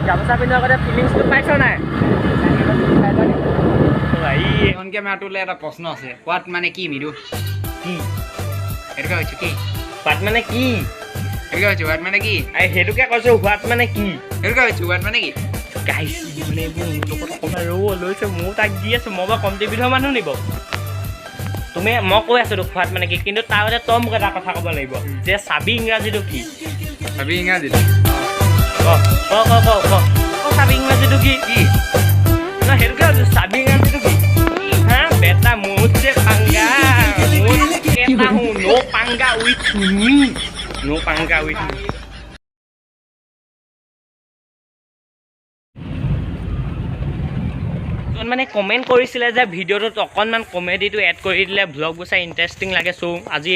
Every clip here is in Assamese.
গামোচা পিন্ধাৰ আগতে ফিলিংছটো পাইছ নাই? এখনকে মাতোলে এটা প্ৰশ্ন আছে। কোৱাত মানে কি মিদু? কি সেইটোকে কৈছো কি? হোৱাট মানে কি? সেইটোকে কৈছো হোৱাট মানে কি? সেইটোকে কৈছো হোৱাট মানে কি? সেইটোকে কৈছো হোৱাট মানে কি? গাইছ মানে এইবোৰ মোৰ লগত অকণমান লৈছে, ময়ো তাক দি আছোঁ। মই বাৰু কমটি বিধৰ মানুহ নিব। তুমি মই কৈ আছোঁ তোক হোৱাট মানে কি, কিন্তু তাৰ আগতে তই মোক এটা কথা ক'ব লাগিব যে চাবি ইংৰাজীটো কি? চাবি ইংৰাজী চাবি ইংৰাজীটো কি? নহয় সেইটোকে কৈছোঁ, চাবি ইংৰাজীটো কি? হা বেটা মুঝसे पंगा कहता हूँ, नो पंगा विथ मी, नो पंगा विथ मी। মানে কমেণ্ট কৰিছিলে যে ভিডিঅ'টোত অকণমান কমেডিটো এড কৰি দিলে ভ্লগবোৰ চাই ইণ্টাৰেষ্টিং লাগে। চ' আজি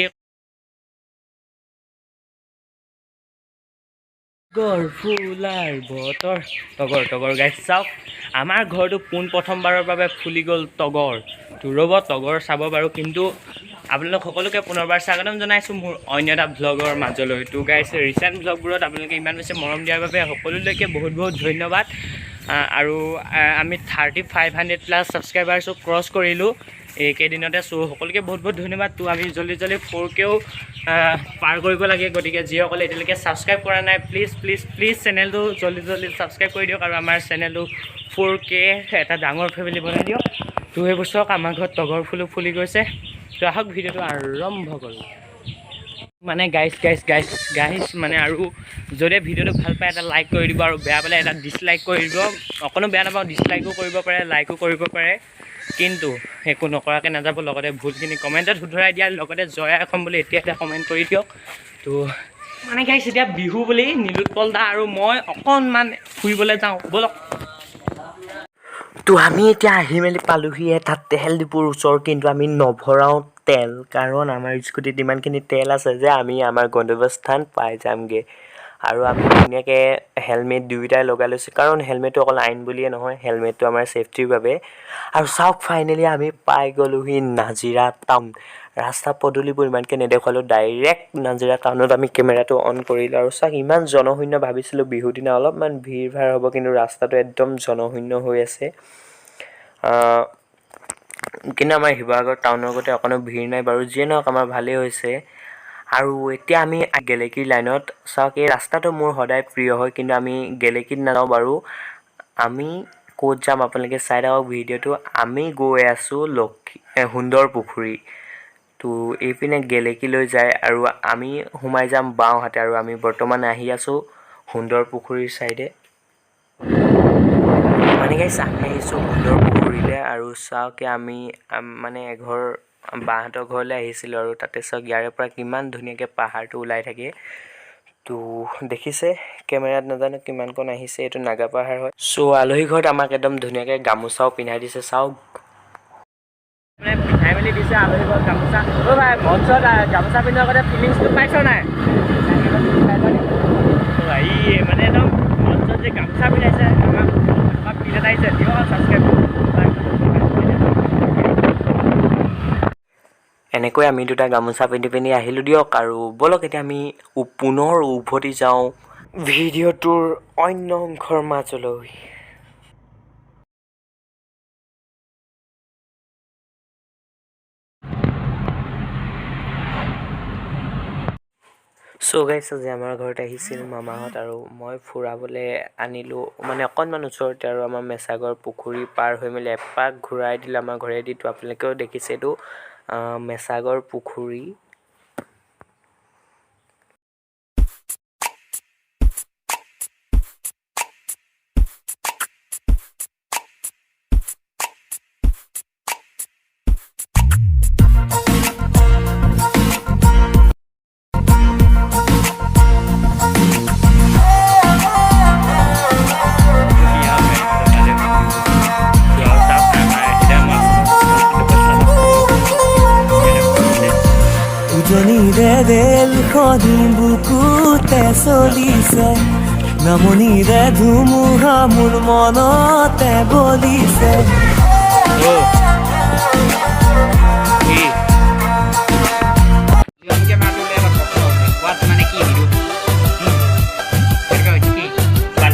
ফুলাৰ বতৰ তগৰ গাইছ চাওক, আমাৰ ঘৰটো পোনপ্ৰথমবাৰৰ বাবে ফুলি গ'ল তগৰ। তো ৰ'ব তগৰ চাব বাৰু, কিন্তু আপোনালোক সকলোকে পুনৰবাৰ স্বাগতম জনাইছোঁ মোৰ অন্য এটা ভ্লগৰ মাজলৈ। তো গাইছ ৰিচেণ্ট ভ্লগবোৰত আপোনালোকে ইমান বেছি মৰম দিয়াৰ বাবে সকলোলৈকে বহুত বহুত ধন্যবাদ। আৰু আমি 3500+ ছাবস্ক্ৰাইবাৰ্ছো ক্ৰছ কৰিলোঁ এইকেইদিনতে। চ' সকলোকে বহুত বহুত ধন্যবাদ। তো আমি জল্দি 4Kও পাৰ কৰিব লাগে, গতিকে যিসকলে এতিয়ালৈকে ছাবস্ক্ৰাইব কৰা নাই প্লিজ চেনেলটো জল্দি ছাবস্ক্ৰাইব কৰি দিয়ক আৰু আমাৰ চেনেলটো 4K এটা ডাঙৰ ফেমিলি বনাই দিয়ক। তো এই বছৰক আমাৰ ঘৰত তগৰ ফুলো ফুলি গৈছে। তো আহক ভিডিঅ'টো আৰম্ভ কৰোঁ। মানে গাইছ মানে আৰু যদি ভিডিঅ'টো ভাল পায় এটা লাইক কৰি দিব, আৰু বেয়া পালে এটা ডিছলাইক কৰি দিব। অকণো বেয়া নাপাওঁ, ডিছলাইকো কৰিব পাৰে, লাইকো কৰিব পাৰে, কিন্তু একো নকৰাকৈ নাযাব। লগতে ভুলখিনি কমেণ্টত শুধৰাই দিয়াৰ লগতে জয় অসম বুলি এতিয়া কমেণ্ট কৰি দিয়ক। তো মানে গাইছ এতিয়া বিহু বুলি নীলোৎপল দা আৰু মই অকণমান ফুৰিবলৈ যাওঁ, ব'লক। তো আমি এতিয়া আহি মেলি পালোহি এটা তেল ডিপুৰ ওচৰ, কিন্তু আমি নভৰাওঁ তেল, কাৰণ আমাৰ স্কুটিত ইমানখিনি তেল আছে যে আমি আমাৰ গন্তব্যস্থান পাই যামগৈ। আৰু আমি ধুনীয়াকৈ হেলমেট দুয়োটাই লগাই লৈছোঁ, কাৰণ হেলমেটটো অকল আইন বুলিয়ে নহয়, হেলমেটটো আমাৰ ছেফটিৰ বাবে। আৰু চাওক ফাইনেলি আমি পাই গ'লোহি নাজিৰা টাউন। ৰাস্তা পদূলিবোৰ ইমানকৈ নেদেখুৱালোঁ, ডাইৰেক্ট নাজিৰা টাউনত আমি কেমেৰাটো অন কৰিলোঁ। আৰু চাওক ইমান জনশূন্য, ভাবিছিলোঁ বিহুৰ দিনা অলপমান ভিৰ ভাৰ হ'ব, কিন্তু ৰাস্তাটো একদম জনশূন্য হৈ আছে। কিন্তু আমাৰ শিৱসাগৰ টাউনৰ আগতে অকণো ভিৰ নাই বাৰু, যিয়ে নহওক আমাৰ ভালেই হৈছে। আৰু এতিয়া আমি গেলেকীৰ লাইনত। চাওক এই ৰাস্তাটো মোৰ সদায় প্ৰিয় হয়, কিন্তু আমি গেলেকীত নাযাওঁ বাৰু। আমি ক'ত যাম আপোনালোকে চাই থাকক ভিডিঅ'টো। আমি গৈ আছোঁ সুন্দৰ পুখুৰী। তো এইপিনে গেলেকীলৈ যায় আৰু আমি সোমাই যাম বাওঁহাতে। আৰু আমি বৰ্তমান আহি আছোঁ সুন্দৰ পুখুৰীৰ ছাইডে। মানে গাইছ আমি আহিছোঁ সুন্দৰ পুখুৰীলৈ। আৰু চাওক আমি মানে এঘৰ বাহঁতৰ ঘৰলৈ আহিছিলোঁ, আৰু তাতে চাওক ইয়াৰে পৰা কিমান ধুনীয়াকৈ পাহাৰটো ওলাই থাকে। তো দেখিছে কেমেৰাত, নাজানো কিমানকণ আহিছে, এইটো নাগা পাহাৰ হয়। চ' আলহী ঘৰত আমাক একদম ধুনীয়াকৈ গামোচাও পিন্ধাই দিছে, চাওক মানে পিন্ধাই মেলি দিছে আলহী ঘৰত গামোচা। ভাই মঞ্চত গামোচা পিন্ধাৰ আগতে ফিলিংছটো পাইছ নাই? মানে একদম মঞ্চত যে গামোচা পিন্ধাইছে আমাক পিন্ধাই আহিছে, দিয়ক ছাবস্ক্ৰাইব। এনেকৈ আমি দুটা গামোচা পিন্ধি আহিলোঁ দিয়ক। আৰু ব'লক এতিয়া আমি পুনৰ উভতি যাওঁ ভিডিঅ'টোৰ অন্য অংশৰ মাজলৈ। চ' গাইছ আজি আমাৰ ঘৰত আহিছিল মামাহঁত, আৰু মই ফুৰাবলৈ আনিলোঁ মানে অকণমান ওচৰতে। আৰু আমাৰ মেছাগৰ পুখুৰী পাৰ হৈ মেলি এপাক ঘূৰাই দিলে আমাৰ ঘৰেদি। তো আপোনালোকেও দেখিছে এইটো মেছাগৰ পুখুৰী। উজনিৰে ৰেলখনি বুকুতে চলিছে, নামনিৰে ধুমুহা মোৰ মনতে বলিছে।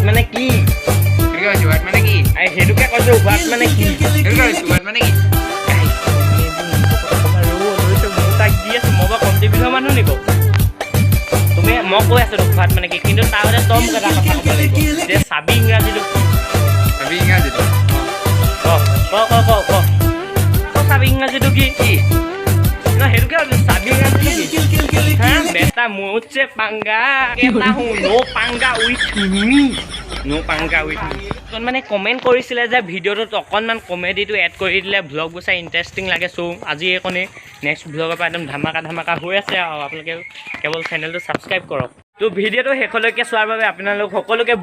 মানে কি? মানে কি চুৱাত মানে কি তাক দি আছো মই বাৰু কমটি বিধৰ মানুহ নিব তুমি মই কৈ আছো খোৱাত মানে কি কিন্তু তাৰ আগতে তই মোক এটা কথা ক'ব লাগিব যে চাবি ইংৰাজীটো ভাবি ইংৰাজীটো চাবি ইংৰাজীটো কি সেইটোকে চাবি ইংৰাজীটো কি হা বেটা মুঝसे पंगा कहता हूँ नो पंगा with me no Panga with মানে কমেণ্ট কৰিছিলে যে ভিডিঅ'টোত অকণমান কমেডিটো এড কৰি দিলে ভ্লগবোৰ চাই ইণ্টাৰেষ্টিং লাগে চ' আজি এইকণেই নেক্সট ভ্লগৰ পৰা একদম ধামাকা হৈ আছে আৰু আপোনালোকে কেৱল চেনেলটো ছাবস্ক্ৰাইব কৰক তো ভিডিঅ'টো শেষলৈকে চোৱাৰ বাবে আপোনালোক সকলোকে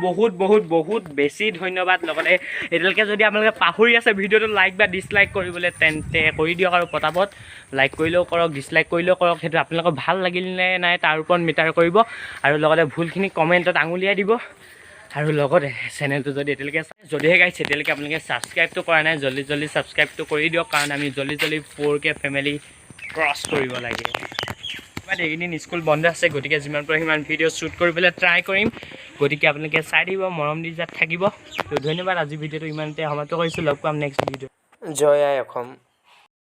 বহুত বেছি ধন্যবাদ লগতে এতিয়ালৈকে যদি আপোনালোকে পাহৰি আছে ভিডিঅ'টো লাইক বা ডিছলাইক কৰিবলৈ তেন্তে কৰি দিয়ক আৰু পটাপট লাইক কৰিলেও কৰক ডিছলাইক কৰিলেও কৰক সেইটো আপোনালোকৰ ভাল লাগিল নে নাই তাৰ ওপৰত মিটাৰ কৰিব আৰু লগতে ভুলখিনি কমেণ্টত আঙুলিয়াই দিব আৰু লগতে চেনেলটো যদি এতিয়ালৈকে যদিহে গাইছে তেতিয়ালৈকে আপোনালোকে ছাবস্ক্ৰাইবটো কৰা নাই জল্দি ছাবস্ক্ৰাইবটো কৰি দিয়ক কাৰণ আমি জল্দি 4K ফেমিলি ক্ৰছ কৰিব লাগে এইকেইদিন স্কুল বন্ধ আছে গতিকে যিমান পাৰে সিমান ভিডিঅ' শ্বুট কৰিবলৈ ট্ৰাই কৰিম গতিকে আপোনালোকে চাই দিব মৰম দি যাত থাকিব তো ধন্যবাদ আজি ভিডিঅ'টো ইমানতে সমাপ্ত কৰিছোঁ লগ পাম নেক্সট ভিডিঅ' জয় আই অসম